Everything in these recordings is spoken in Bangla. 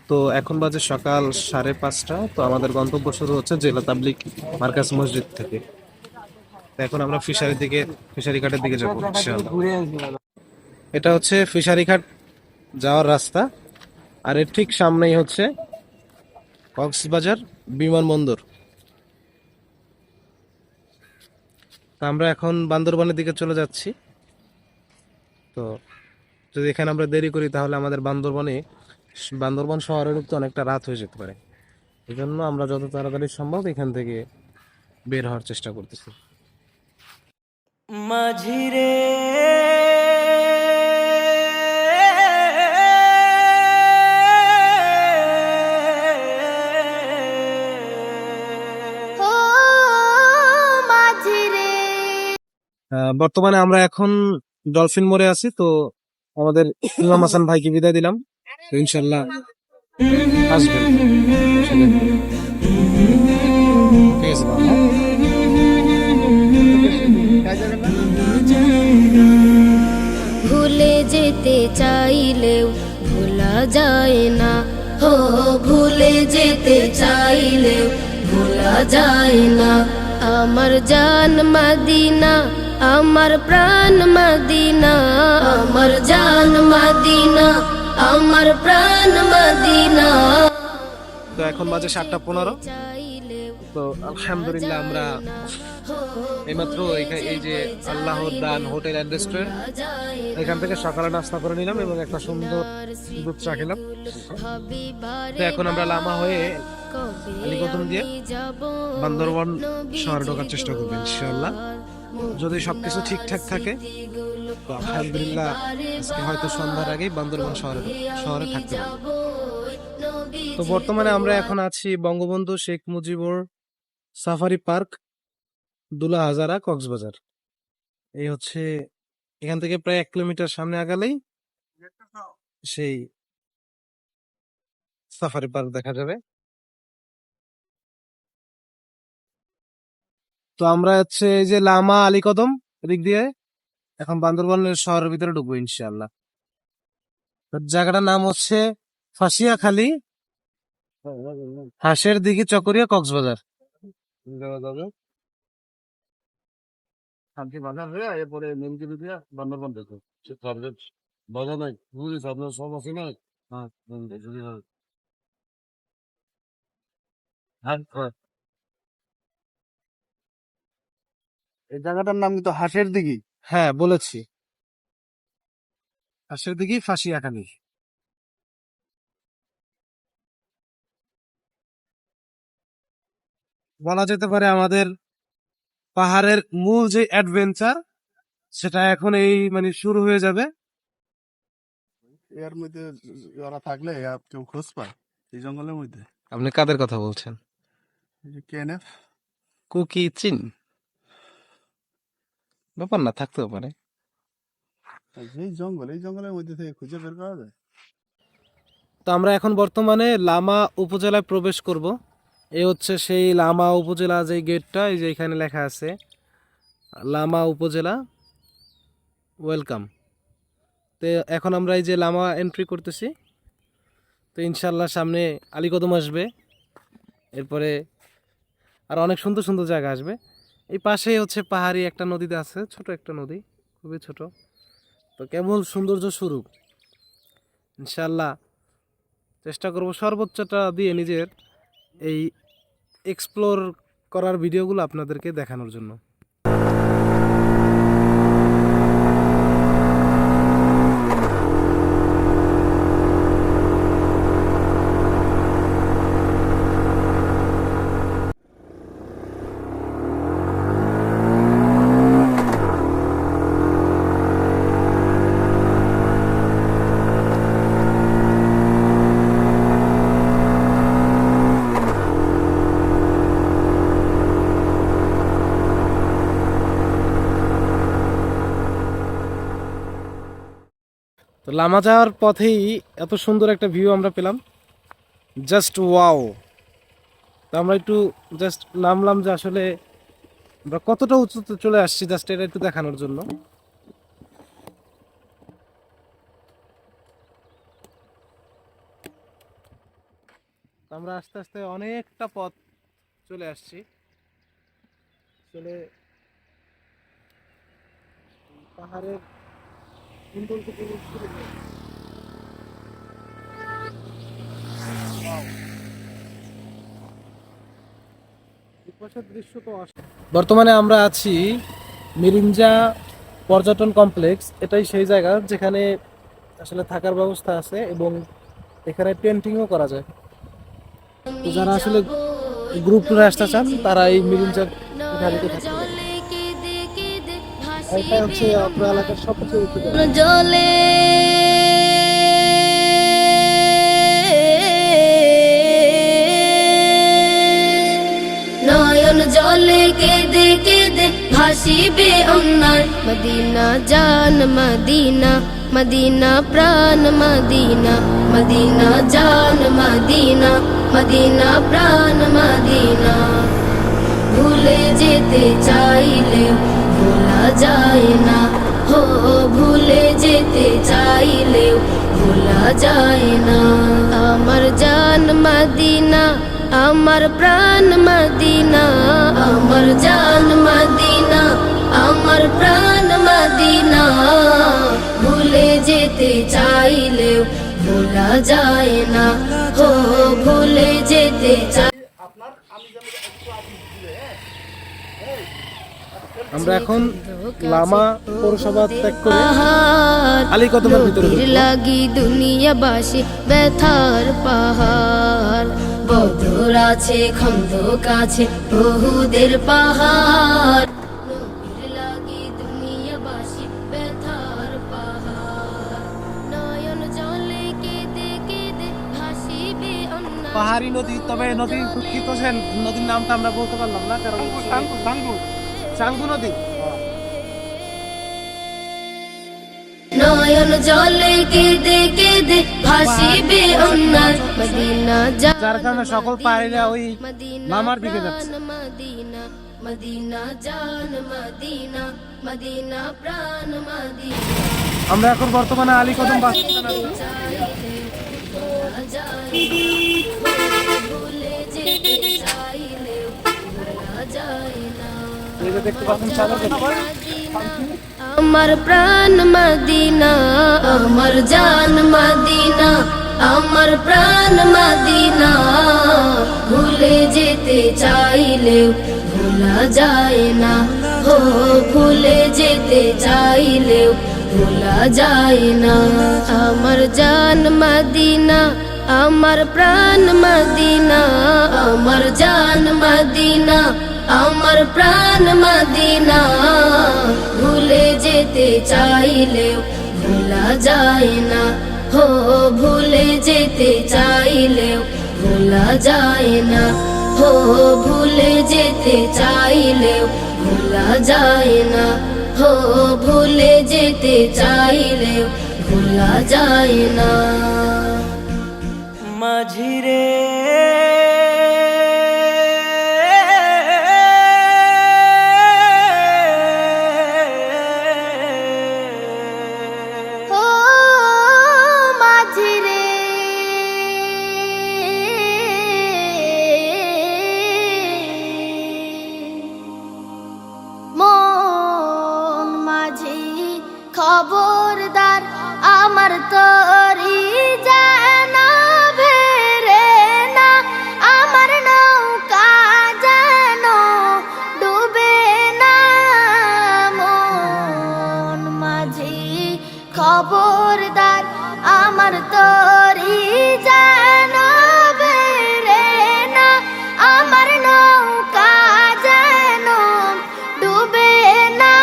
তো এখন বাজে সকাল 5:30। তো আমাদের গন্তব্য শুরু হচ্ছে জেলা তাবলিগ মার্কাজ মসজিদ থেকে। তো এখন আমরা ফিশারি ঘাটের দিকে যাবো ইনশাআল্লাহ। এটা হচ্ছে ফিশারি ঘাট যাওয়ার রাস্তা, আর এর ঠিক সামনেই হচ্ছে কক্সবাজার বিমানবন্দর। তো আমরা এখন বান্দরবানের দিকে চলে যাচ্ছি। তো যদি এখানে আমরা দেরি করি তাহলে আমাদের বান্দরবান শহরে ঢুকতে অনেকটা রাত হয়ে যেতে পারে। এই জন্য আমরা যত তাড়াতাড়ি সম্ভব এখান থেকে বের হওয়ার চেষ্টা করতেছি। মাঝিরে ও মাঝিরে বর্তমানে আমরা এখন ডলফিন মোড়ে আছি। তো আমাদের ইমাম হাসান ভাইকে বিদায় দিলাম। তো ইনশাল্লাহ আসবেন। ঠিক আছে বাবা, হ্যাঁ? ভুলে যেতে চাইলেও ভোলা যায় না, হো ভুলে যেতে চাইলেও ভোলা যায় না। আমার জান মদিনা, আমার প্রাণ মদিনা, আমার জান মদিনা, আমার প্রাণ মদিনা। তো এখন বাজে 7:15। তো আলহামদুলিল্লাহ আমরা এইমাত্র এই যে আল্লাহর দান হোটেল অ্যান্ড রেস্টুরেন্ট, এখান থেকে সকালে নাস্তা করে নিলাম এবং একটা সুন্দর দুধ চা খেলাম। তো এখন আমরা লামা হয়ে আলীকদম দিয়ে বান্দরবান শহরে ঢোকার চেষ্টা করবো ইনশাআল্লাহ। যদি সবকিছু ঠিকঠাক থাকে তো আলহামদুলিল্লাহ আজকে হয়তো সন্ধ্যার আগেই বান্দরবান শহরে থাকতে পারবো। তো বর্তমানে আমরা এখন আছি বঙ্গবন্ধু শেখ মুজিবুর সাফারি পার্ক, দুলা হাজারা, কক্সবাজার। এই হচ্ছে, এখান থেকে প্রায় 1 কিলোমিটার সামনে আগালেই সেই সাফারি পার্ক দেখা যাবে। তো আমরা হচ্ছে এই যে লামা আলীকদম এদিক দিয়ে এখন বান্দরবানের শহরের ভিতরে ঢুকবো ইনশাআল্লাহ। তো জায়গাটার নাম হচ্ছে ফাঁসিয়াখালী, হাঁসের দিঘি, চকরিয়া, কক্সবাজার। শান্তি বাজার হয়ে এরপরে নীলগিরি দিয়ে বান্দরবান দেখো। সে সাবজেক্ট বাধা নাই, বুঝিস আপনার সব আছে না। হ্যাঁ, হ্যাঁ, হ্যাঁ। এই জায়গাটার নাম কিন্তু হাঁসের দিঘি। হ্যাঁ বলেছি, হাঁসের দিঘি, ফাঁসিয়াখালী। বলা যেতে পারে আমাদের পাহাড়ের মূল যে অ্যাডভেঞ্চার সেটা এখন এই মানে শুরু হয়ে যাবে। এর মধ্যে ওরা থাকলে আর কেউ খোঁজ পায় এই জঙ্গলের মধ্যে। আপনি কাদের কথা বলছেন? এই যে কেএনএফ, কুকি চিন ব্যাপার না, থাকতেও পারে। এই জঙ্গলের মধ্যে থেকে খুঁজে বের করা যায়। তো আমরা এখন বর্তমানে লামা উপজেলায় প্রবেশ করব। এই হচ্ছে সেই লামা উপজেলা, যে গেটটা এই যে এখানে লেখা আছে লামা উপজেলা ওয়েলকাম। তো এখন আমরা এই যে লামা এন্ট্রি করতেছি। তো ইনশাল্লাহ সামনে আলীকদম আসবে, এরপরে আর অনেক সুন্দর সুন্দর জায়গা আসবে। এই পাশেই হচ্ছে পাহাড়ি একটা নদীতে আছে, ছোট একটা নদী, খুবই ছোট। তো কেবল সৌন্দর্য স্বরূপ ইনশাল্লাহ চেষ্টা করব সর্বোচ্চটা দিয়ে নিজের এই এক্সপ্লোর করার ভিডিওগুলো আপনাদেরকে দেখানোর জন্য। তো লামা যাওয়ার পথেই এত সুন্দর একটা ভিউ আমরা পেলাম, জাস্ট ওয়াও। তো আমরা একটু জাস্ট নামলাম যে আসলে আমরা কতটা উঁচুতে চলে আসছি, জাস্ট এটা একটু দেখানোর জন্য। আমরা আস্তে আস্তে অনেকটা পথ চলে আসছি, চলে পাহাড়ের সুন্দর থেকে শুরু করে। এপাশের দৃশ্য তো বর্তমানে আমরা আছি মিরিঞ্জা পর্যটন কমপ্লেক্স। এটাই সেই জায়গা যেখানে আসলে থাকার ব্যবস্থা আছে এবং এখানে টেন্টিংও করা যায়। তো যারা আসলে গ্রুপ ট্যুরে আসতে চান তারা এই মিরিঞ্জার গাড়িতে থাকতে পারেন। এটা হচ্ছে আপনার এলাকার সবচেয়ে উঁচু জায়গা। জলে নয়ন জলে কেঁদে কেঁদে ভাসিবে অন্যায় মদিনা জান মদিনা মদিনা প্রাণ মদিনা মদিনা জান মদিনা মদিনা প্রাণ মদিনা ভুলে যেতে চাইলেও ভোলা যায় না হো ভুলে যেতে চাইলেও ভোলা যায় না আমার জান মদিনা আমার প্রাণ মদিনা আমার জান মদিনা আমার প্রাণ মদিনা ভুলে যেতে চাইলেও ভোলা যায় না হো ভুলে যেতে চাই। আমরা এখন লামা পৌরসভা ত্যাগ করে আলী কদমের ভিতরে ঢুকবো। লাগি দুনিয়াবাসী ব্যথার পাহাড় বদর আছে খন্দক আছে বহুদের পাহাড় লাগি দুনিয়াবাসী ব্যথার পাহাড় নয়ন জলে কেঁদে কেঁদে ভাসিবে অন্যায়। পাহাড়ি নদী, তবে নদী কি করছেন নদীর নামটা আমরা বলতে পারলাম না, কারণ চাঙ্গু নদী। নয়ন জলে কেঁদে কেঁদে ভাসিবে অন্যায় মদিনা যার কারণে সকল পাহাড়িরা ওই লামার দিকে যাচ্ছে। মদিনা মদিনা জান মদিনা মদিনা প্রাণ মদিনা আমরা এখন বর্তমানে আলী কদম বাস ভুলে যেতে চাইলেও ভোলা যায় না দেখতে পাচ্ছেন সাগর আমার প্রাণ মদিনা আমার জান মদিনা আমার প্রাণ মদিনা ভুলে যেতে চাইলেও ভোলা যায় না হো ভুলে যেতে চাইলেও ভোলা যায় না আমার জান মদিনা আমার প্রাণ মদিনা আমার জান মদিনা আমার প্রাণ মদিনা ভুলে যেতে চাইলেও ভোলা যায় না হো ভুলে যেতে চাইলেও ভোলা যায় না হো ভুলে যেতে চাইলেও ভোলা যায় না হো ভুলে যেতে চাইলেও ভোলা যায় না মাঝিরে ও মাঝিরে মন মাঝি খবরদার আমার তরি যেন ভেরে না আমার নৌকা যেন ডুবে না মন মাঝি খবরদার আমার তরি যেন ভেরে না আমার নৌকা যেন ডুবে না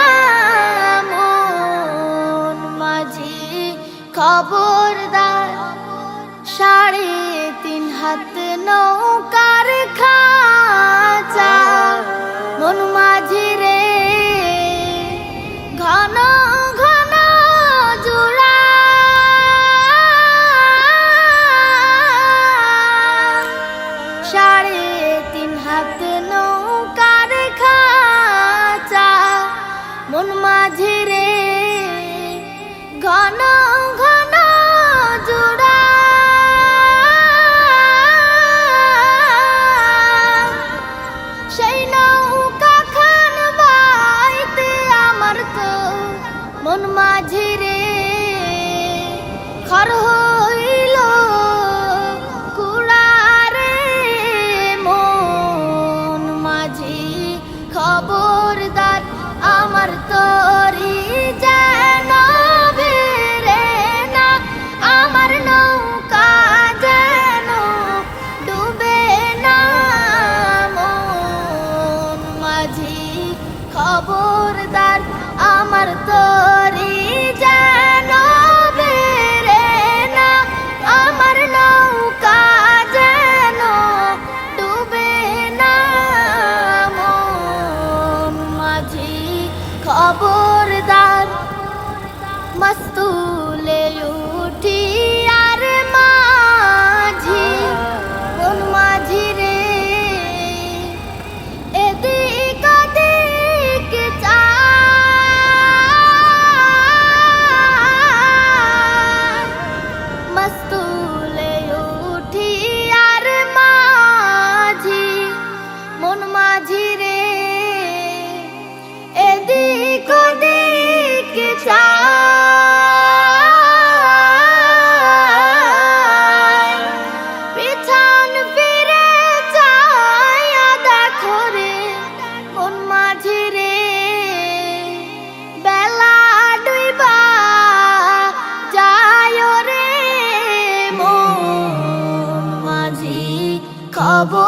মন মাঝি খবরদার 3.5 হাত নৌকার খাঁচা মন মাঝি রে ঘন ঘন জোড়া 3.5 হাত নৌকার খাঁচা মন মাঝি রে ঘন ঘন জোড়া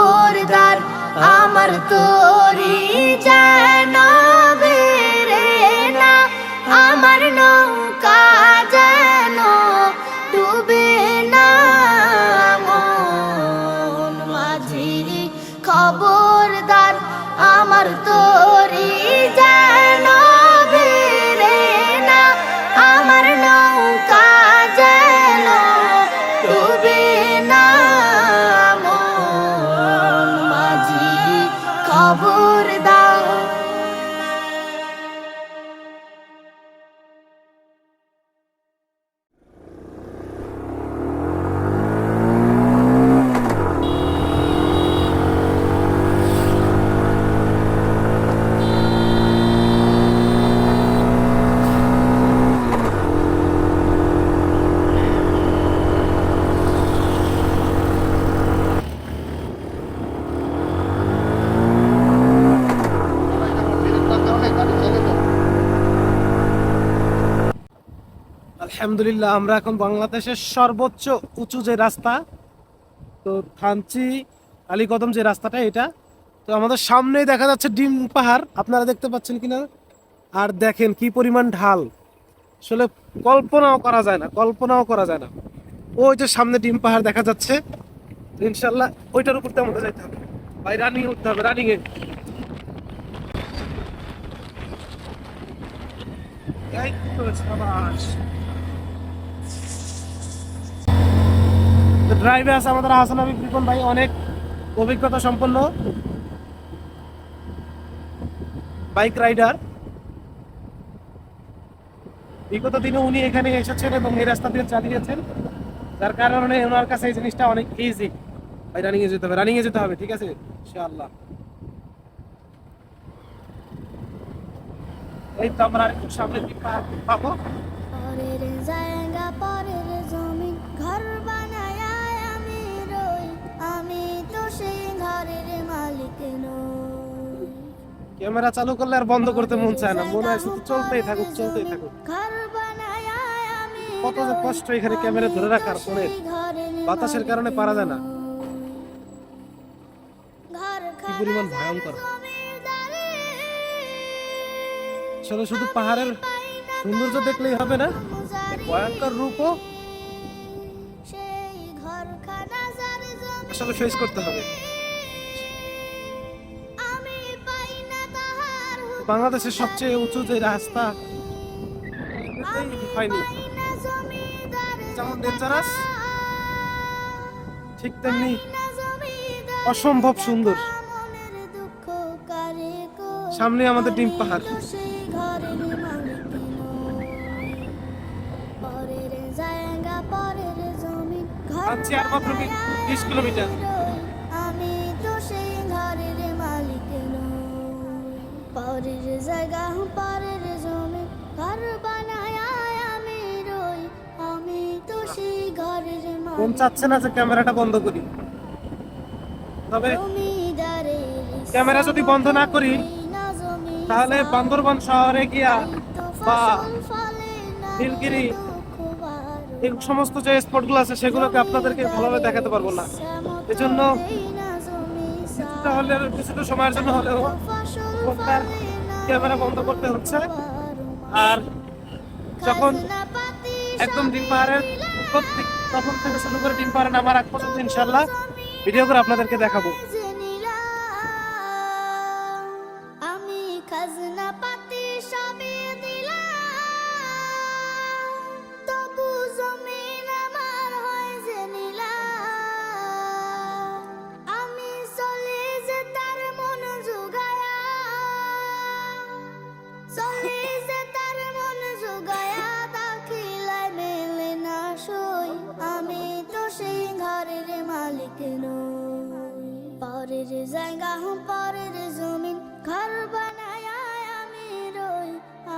খবরদার আমার তোরি যেন বেরে না, আমার নৌকা যেন ডুবে না। মন মাঝি খবরদার আমার তোরি যেন বেরে না, আমার নৌকা যেন ডুবে না। মন মাঝি খবরদার। আলহামদুলিল্লাহ আমরা এখন বাংলাদেশের সর্বোচ্চ উঁচু যে রাস্তা, তো থানচি আলীকদম যে রাস্তাটা, এটা তো আমাদের সামনেই দেখা যাচ্ছে ডিম পাহাড়, আপনারা দেখতে পাচ্ছেন কিনা। আর দেখেন কি পরিমাণ ঢাল, আসলে কল্পনাও করা যায় না, কল্পনাও করা যায় না। ওই যে সামনে ডিম পাহাড় দেখা যাচ্ছে, তো ইনশাল্লাহ ওইটার উপর দিয়ে আমাদের যাইতে হবে ভাই, রানিং উঠতে হবে, রানিং এ। এই তো সাবাস। ড্রাইভে আছে আমাদের হাসান হাবিব রিপন ভাই, অনেক অভিজ্ঞতা সম্পন্ন বাইক রাইডার। বিগত দিনে উনি এখানে এসেছেন এবং এই রাস্তা দিয়ে চালিয়েছেন, যার কারণে ওনার কাছে এই জিনিসটা অনেক ইজি। ভাই রানিং এ যেতে হবে, রানিং এ যেতে হবে, ঠিক আছে ইনশাআল্লাহ। এই তো আমরা একটু সামনে পাবো। পরের জায়গা পরের জমি ঘর বানায় আমি রই, আমি তো সেই ঘরের মালিক নই। ক্যামেরা চালু করলে আর বন্ধ করতে মন চায় না, মনে হয় শুধু চলতেই থাকুক, চলতেই থাকুক। ঘর বানায় আমি কত যে কষ্ট এখানে ক্যামেরা ধরে রাখার, ফোনের বাতাসের কারণে পারা যায় না। কি পরিমাণ ভয়ঙ্কর, আসলে শুধু পাহাড়ের সৌন্দর্য দেখলেই হবে না, ভয়ঙ্কর রূপও সেই ঘরখানা যার জমি আসলে ফেস করতে হবে। আমি পাই না তাহার বাংলাদেশের সবচেয়ে উঁচু যে রাস্তা, হয়নি না জমিদার যেমন ডেঞ্জারাস, ঠিক তেমনি না জমিদার অসম্ভব সুন্দর। মনের দুঃখ কারে কো সামনে আমাদের ডিম পাহাড়। সেই ঘরের মালিক নই। পরের জায়গা পরের জমি ঘর আছি আর মাত্র 20 কিলোমিটার। আমি তো সেই ঘরের মালিক নই। পরের জায়গা পরের জমি ঘর বানায় আমি রই, আমি তো সেই ঘরের মন মালিক। চাচ্ছে না যে ক্যামেরাটা বন্ধ করি, তবে জমিদারের ক্যামেরা যদি বন্ধ না করি না জমি তাহলে বান্দরবান শহরে গিয়া বা ফলে না নীলগিরি দুঃখ বারো। এই সমস্ত যে স্পটগুলো আছে সেগুলোকে আপনাদেরকে ভালোভাবে দেখাতে পারবো না। এজন্য কিছুটা হলেও, কিছুটা সময়ের জন্য হলেও ফোনটার ক্যামেরা বন্ধ করতে হচ্ছে। আর যখন একদম ডিম পাহাড়ের প্রত্যেক তখন থেকে শুরু করে ডিম পাহাড়ে নামার আগ পর্যন্ত ইনশাল্লাহ ভিডিও করে আপনাদেরকে দেখাবো। আমি খাজনা পাতি সবই দিলাম, তবু জমিন আমার হয় যে নিলাম। আমি চলে যে তার মন জুগায়া, চলে যে তার মন জুগায়া, দাখিলায় মেলে না সই, আমি তো সেই ঘরের মালিক নই। পরের জায়গা পরের জমিন ঘর বানায় আমি রই,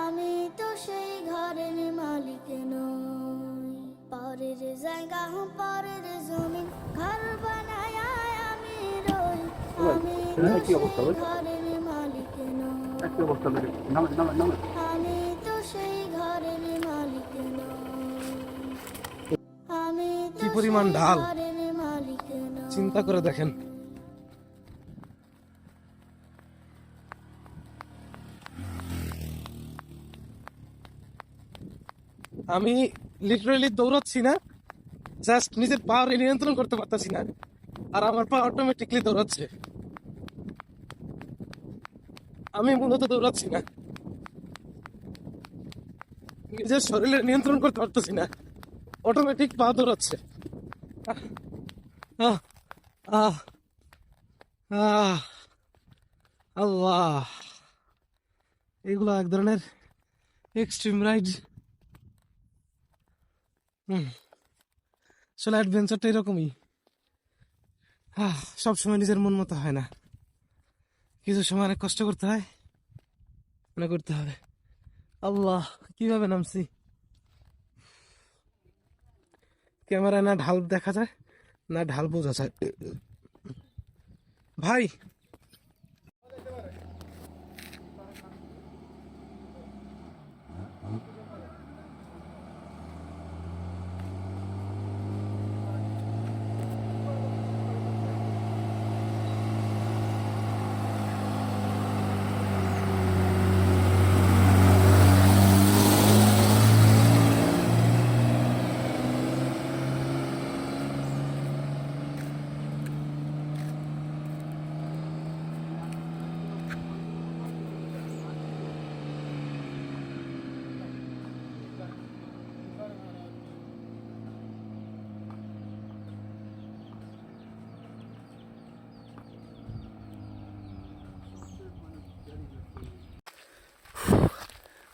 আমি তো সেই ঘরের মালিক নই। পরের জায়গা পরের জমিন ঘর বানায় আমি রই, আমি তো সেই ঘরের মালিক নই। আমি তো সেই ঘরের মালিক নই, আমি তো কি পরিমাণ সেই ঢাল, ঘরের মালিক নই। চিন্তা করে দেখেন। আমি লিটারালি দৌড়াচ্ছি না, জাস্ট নিজের পাওয়ার নিয়ন্ত্রণ করতে পারতাছি না, আর আমার পা অটোমেটিকলি দৌড়াচ্ছে। আমি মূলত দৌড়াচ্ছি না, নিজের শরীরের নিয়ন্ত্রণ করতে পারতেছি না, অটোমেটিক পা দৌড়াচ্ছে। আহ আহ আহ আল্লাহ, এগুলো এক ধরনের এক্সট্রিম রাইড। আসলে অ্যাডভেঞ্চারটা এরকমই, সবসময় নিজের মন মতো হয় না, কিছু সময় অনেক কষ্ট করতে হয়, মনে করতে হবে। আল্লাহ, কিভাবে নামছি! ক্যামেরায় না ঢাল দেখা যায় না ঢাল বোঝা যায়। ভাই,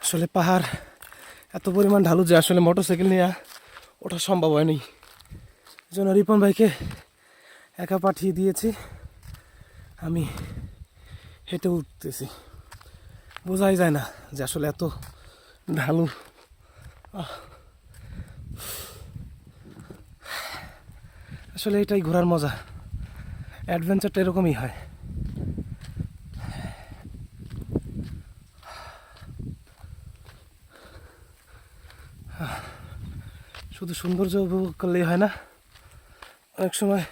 আসলে পাহাড় এত পরিমাণ ঢালু যে আসলে মোটরসাইকেল নিয়ে ওঠা সম্ভব হয়নি, এই জন্য রিপন ভাইকে একা পাঠিয়ে দিয়েছি, আমি হেঁটে উঠতেছি। বোঝাই যায় না যে আসলে এত ঢালু। আসলে এটাই ঘোরার মজা, অ্যাডভেঞ্চারটা এরকমই হয়। শুধু সৌন্দর্য উপভোগ করলেই হয় না, অনেক সময়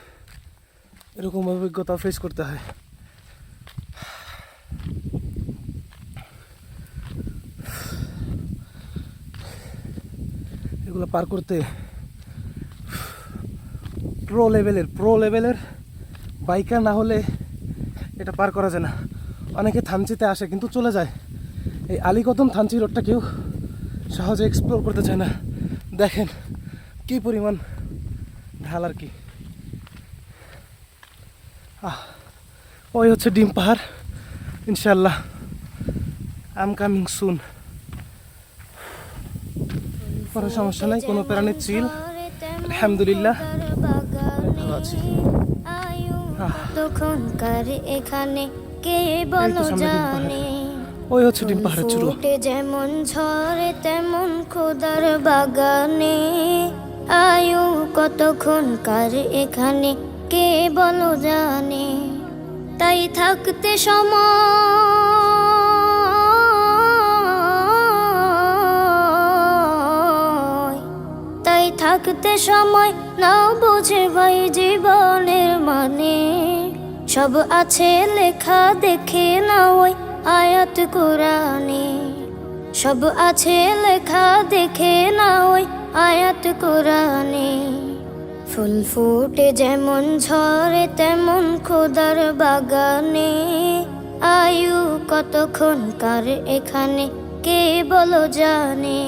এরকম অভিজ্ঞতা ফেস করতে হয়। এগুলো পার করতে প্রো লেভেলের বাইকার না হলে এটা পার করা যায় না। অনেকে থানচিতে আসে কিন্তু চলে যায়, এই আলীকদম থানচি রোডটা কেউ সহজে এক্সপ্লোর করতে চায় না। দেখেন কি পরিমাণ ঢাল আর কি। ওই হচ্ছে ডিম পাহাড়, ইনশাল্লাহ আই এম কামিং সুন। কোনো সমস্যা নাই, কোনো প্রাণীর চিল, আলহামদুলিল্লাহ ভালো আছি। এখানে কে বলো জানে, ওই হচ্ছে ডিম পাহাড়ের চূড়ো। যেমন ঝরে তেমন খোদার বাগানে, আয়ু কতক্ষণ কার এখানে কে বলো জানে। তাই থাকতে থাকতে সময় নাও বোঝে ভাই জীবনের মানে, সব আছে লেখা দেখে না ওই আয়াত কোরআনে, সব আছে লেখা দেখে না ওই আয়াত কোরআনে। ফুল ফুটে যেমন ঝরে তেমন খোদার বাগানে, আয়ু কতক্ষণ কার এখানে কে বলো জানে।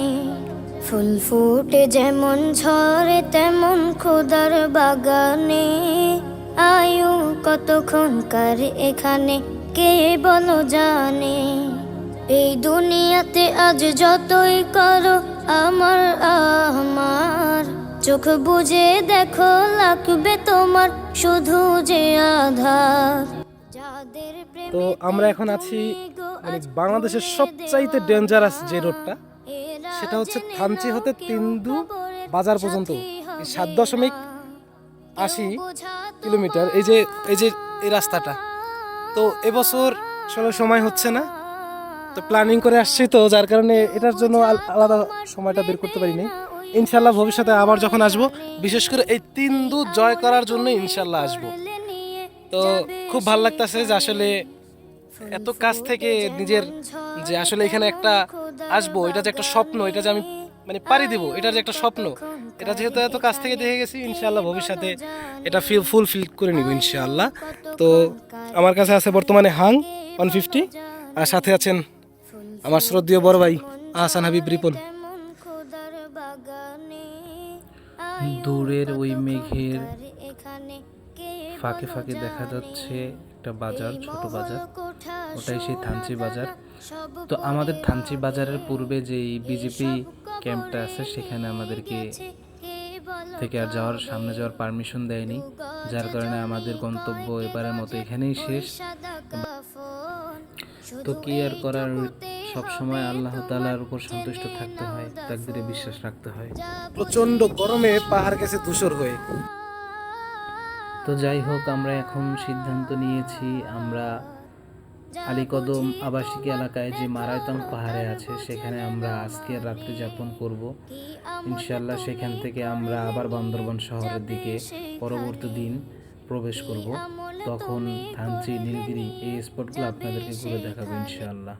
ফুল ফুটে যেমন ঝরে তেমন খোদার বাগানে, আয়ু কতক্ষণ কার এখানে কে বলো জানে। এই দুনিয়াতে আজ যতই করো আমার চোখ বুঝে দেখো লাগবে তোমার শুধু যে আধার। তো আমরা এখন আছি মানে বাংলাদেশের সবচাইতে ডেঞ্জারাস যে রোডটা, সেটা হচ্ছে থানচি হতে তিন্দু বাজার পর্যন্ত 7.80 কিলোমিটার। এই যে এই রাস্তাটা, তো এবছর আসলে সময় হচ্ছে না, তো প্ল্যানিং করে আসছি, তো যার কারণে এটার জন্য আলাদা সময়টা বের করতে পারিনি। ইনশাল্লাহ ভবিষ্যতে আবার যখন আসবো, বিশেষ করে এই তিন্দু জয় করার জন্য ইনশাল্লাহ আসবো। তো খুব ভালো লাগতেছে যে আসলে এত কাছ থেকে নিজের যে আসলে এখানে একটা আসবো, এটা যে একটা স্বপ্ন, এটা যে আমি মানে পাড়ি দিব, এটার যে একটা স্বপ্ন, এটা যেহেতু এত কাছ থেকে দেখে গেছি, ইনশাআল্লাহ ভবিষ্যতে এটা ফুলফিল করে নিব ইনশাআল্লাহ। তো আমার কাছে আছে বর্তমানে হাং 150, আর সাথে আছেন আমার শ্রদ্ধেয় বড় ভাই আহসান হাবিব রিপন। দূরের ওই মেঘের ফাঁকে ফাঁকে দেখা যাচ্ছে একটা বাজার, ছোট বাজার, ওটাই সেই থানচি বাজার। তো আমাদের থানচি বাজারের পূর্বে যেই বিজেপি ক্যাম্পটা আছে সেখানে আমাদেরকে থেকে আর সামনে যাওয়ার পারমিশন দেয়নি, যার কারণে আমাদের গন্তব্য এবারের মতো এখানেই শেষ। তো কি আর করার, সবসময় আল্লাহ তাআলার উপর সন্তুষ্ট থাকতে হয়, তাকদীরে বিশ্বাস রাখতে হয়। প্রচন্ড গরমে পাহাড় গেছে ধূসর হয়ে। তো যাই হোক, আমরা এখন সিদ্ধান্ত নিয়েছি আমরা আলীকদম আবাসিক এলাকায় যে মারায়তং পাহাড়ে আছে সেখানে আমরা আজকের রাত্রি যাপন করব ইনশাআল্লাহ। সেখান থেকে আমরা আবার বান্দরবান শহরের দিকে পরবর্তী দিন প্রবেশ করব। তখন থানচি, নীলগিরি এই স্পটগুলো আপনাদেরকে ঘুরে দেখাবো ইনশাআল্লাহ।